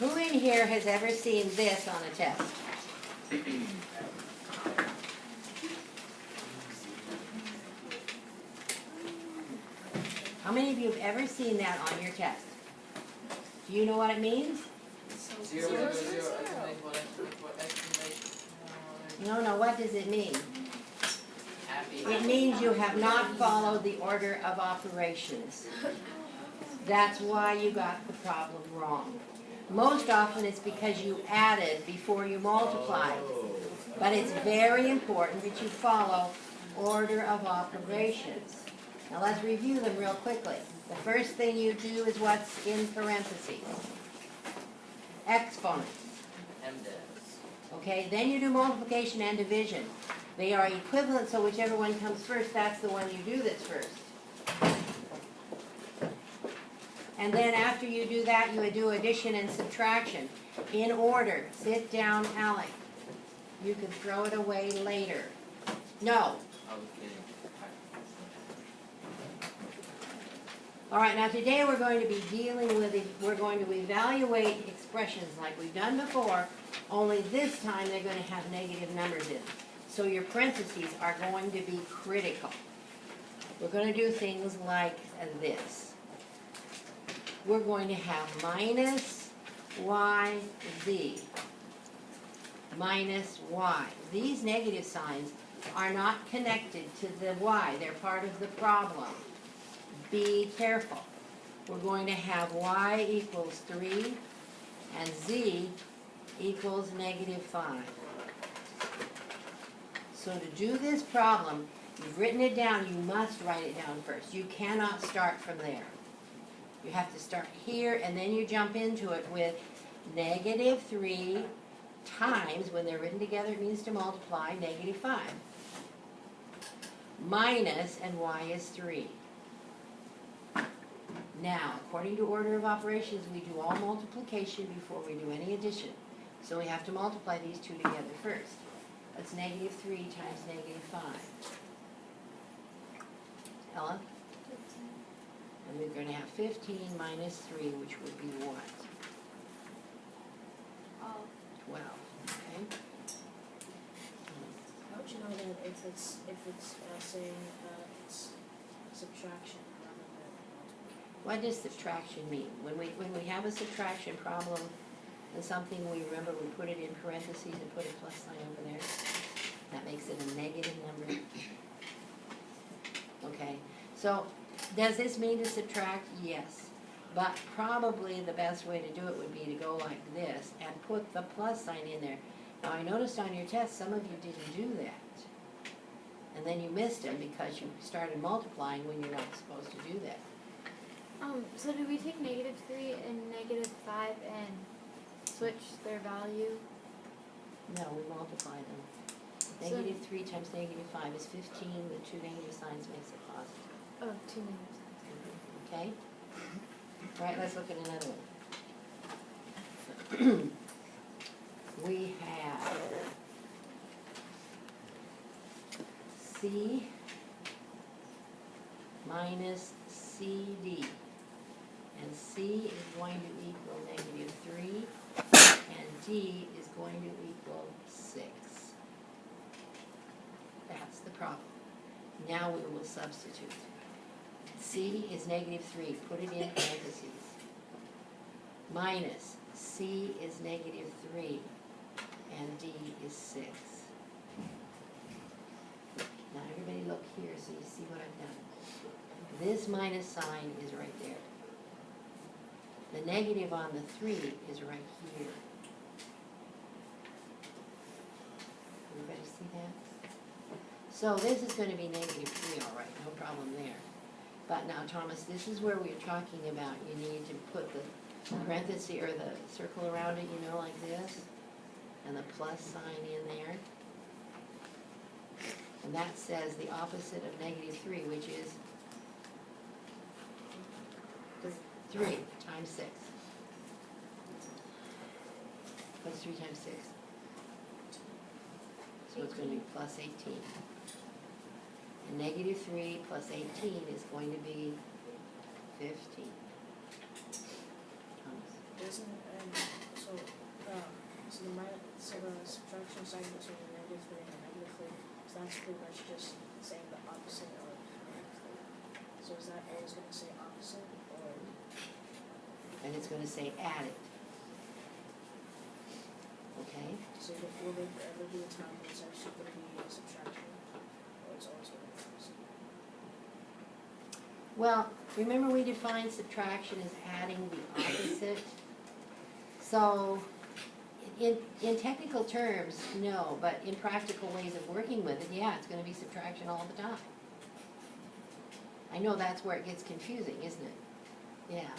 Who in here has ever seen this on a test? How many of you have ever seen that on your test? Do you know what it means? Zero. No, what does it mean? Happy. It means you have not followed the order of operations. That's why you got the problem wrong. Most often it's because you added before you multiplied. But it's very important that you follow order of operations. Now let's review them real quickly. The first thing you do is what's in parentheses. Exponents. Okay, then you do multiplication and division. They are equivalent, so whichever one comes first, that's the one you do that's first. And then after you do that, you would do addition and subtraction. In order. Sit down, Alec. You can throw it away later. No. All right, now today we're going to be dealing with, we're going to evaluate expressions like we've done before, only this time they're going to have negative numbers in them. So your parentheses are going to be critical. We're going to do things like this. We're going to have minus YZ. Minus Y. These negative signs are not connected to the Y. They're part of the problem. Be careful. We're going to have Y equals 3 and Z equals negative 5. So to do this problem, you've written it down, you must write it down first. You cannot start from there. You have to start here and then you jump into it with negative 3 times, when they're written together it means to multiply, negative 5. Minus, and Y is 3. Now, according to order of operations, we do all multiplication before we do any addition. So we have to multiply these two together first. That's negative 3 times negative 5. Ella? 15. And we're going to have 15 minus 3, which would be what? 12. Okay? How would you know that if it's saying it's subtraction rather than multiplication? What does subtraction mean? When we have a subtraction problem and something we remember, we put it in parentheses and put a plus sign over there. That makes it a negative number. Okay, so does this mean to subtract? Yes. But probably the best way to do it would be to go like this and put the plus sign in there. Now I noticed on your test some of you didn't do that. And then you missed them because you started multiplying when you're not supposed to do that. So do we take negative 3 and negative 5 and switch their value? No, we multiply them. So- Negative 3 times negative 5 is 15. The two negative signs makes it positive. Oh, 2 negative signs. Okay? All right, let's look at another one. We have C minus CD. And C is going to equal negative 3, and D is going to equal 6. That's the problem. Now we will substitute. C is negative 3. Put it in parentheses. Minus C is negative 3, and D is 6. Now everybody look here so you see what I've done. This minus sign is right there. The negative on the 3 is right here. Everybody see that? So this is going to be negative 3, all right, no problem there. But now, Thomas, this is where we're talking about you need to put the parenthesis or the circle around it, you know, like this, and the plus sign in there. And that says the opposite of negative 3, which is 3 times 6. What's 3 times 6? So it's going to be plus 18. And negative 3 plus 18 is going to be 15. Thomas. Doesn't So, so the subtraction sign between a negative 3 and a negative 3, so that's pretty much just saying the opposite of negative 3. So is that always going to say opposite, or? And it's gonna say add it. Okay? So will there ever be a time when it's actually going to be a subtraction, or it's always going to be opposite? Well, remember we defined subtraction as adding the opposite? So, in technical terms, no, but in practical ways of working with it, yeah, it's gonna be subtraction all the time. I know that's where it gets confusing, isn't it? Yeah,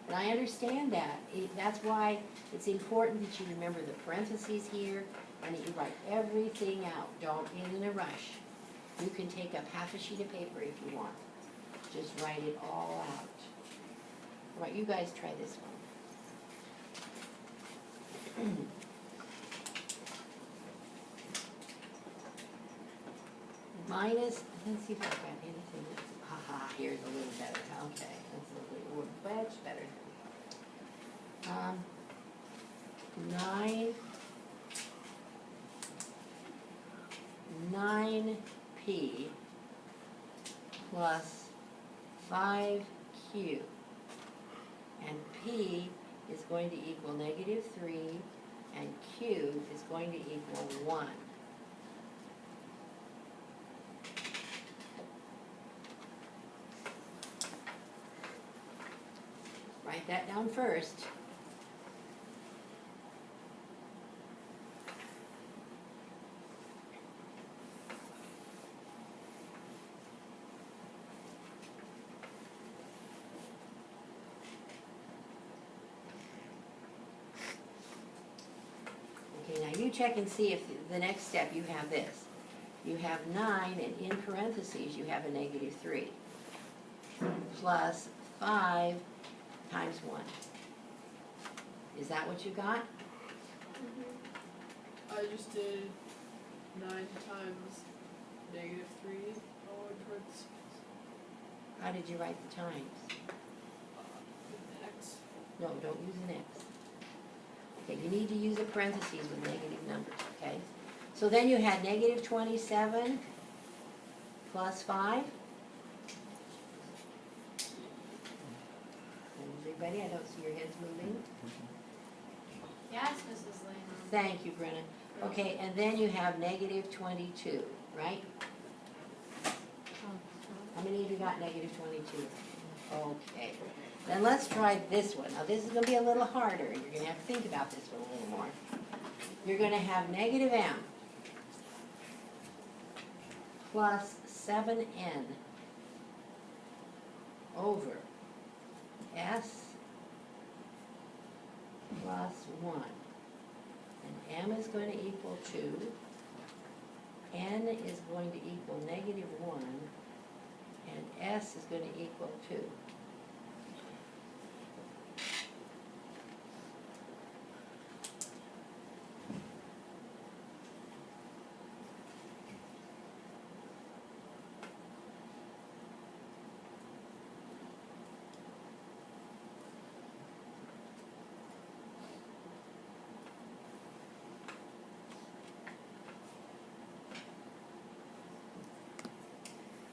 and I understand that. That's why it's important that you remember the parentheses here and that you write everything out. Don't get in a rush. You can take up half a sheet of paper if you want. Just write it all out. All right, you guys try this one. Minus, let's see if I've got anything that's, haha, here's a little better, okay, that's a little much better. 9p plus 5q, and p is going to equal negative 3, and q is going to equal 1. Write that down first. Okay, now you check and see if the next step you have this. You have 9, and in parentheses you have a negative 3, plus 5 times 1. Is that what you got? I just did 9 times negative 3 all in parentheses. How did you write the times? With X. No, don't use an X. Okay, you need to use a parentheses with negative numbers, okay? So then you had negative 27 plus 5. Everybody, I don't see your heads moving. Yes, Mrs. Lehman. Thank you, Brennan. Okay, and then you have negative 22, right? How many of you got negative 22? Okay. Then let's try this one. Now this is going to be a little harder. You're going to have to think about this one a little more. You're going to have negative m plus 7n over s plus 1. And m is going to equal 2. N is going to equal negative 1. And s is going to equal 2.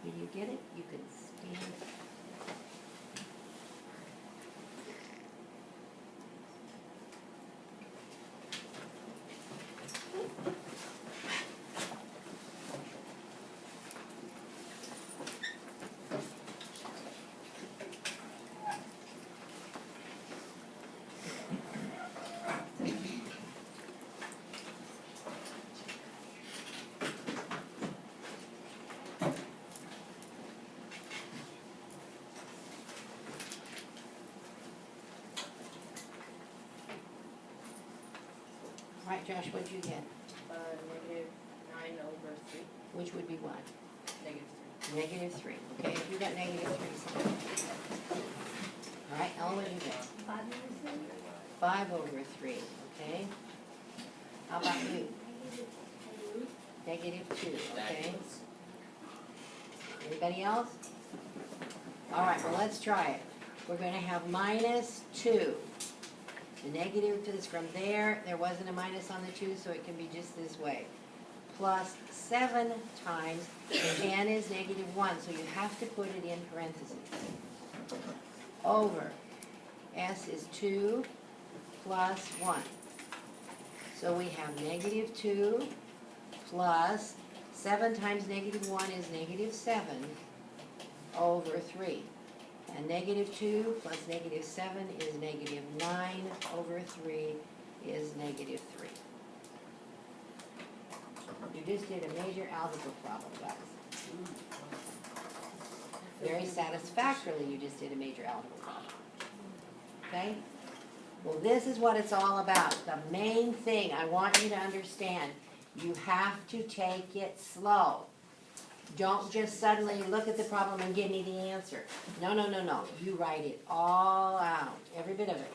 When you get it, you can stand it. All right, Josh, what'd you get? Negative 9 over 3. Which would be what? Negative Negative 3. Okay, if you got negative 3, sign it. All right, Ellen, what did you get? 5 over 3, okay? How about you? Negative 2, okay? Anybody else? All right, well, let's try it. We're going to have minus 2 The negative is from there wasn't a minus on the 2, so it can be just this way. Plus 7 times n is negative 1, so you have to put it in parentheses. Over s is 2 plus 1. So we have negative 2 plus 7 times negative 1 is negative 7 over 3. And negative 2 plus negative 7 is negative 9 over 3 is negative 3. You just did a major algebra problem, guys. Very satisfactorily, you just did a major algebra problem. Okay? Well, this is what it's all about. The main thing I want you to understand, you have to take it slow. Don't just suddenly look at the problem and give me the answer. No, no, no, no. You write it all out, every bit of it.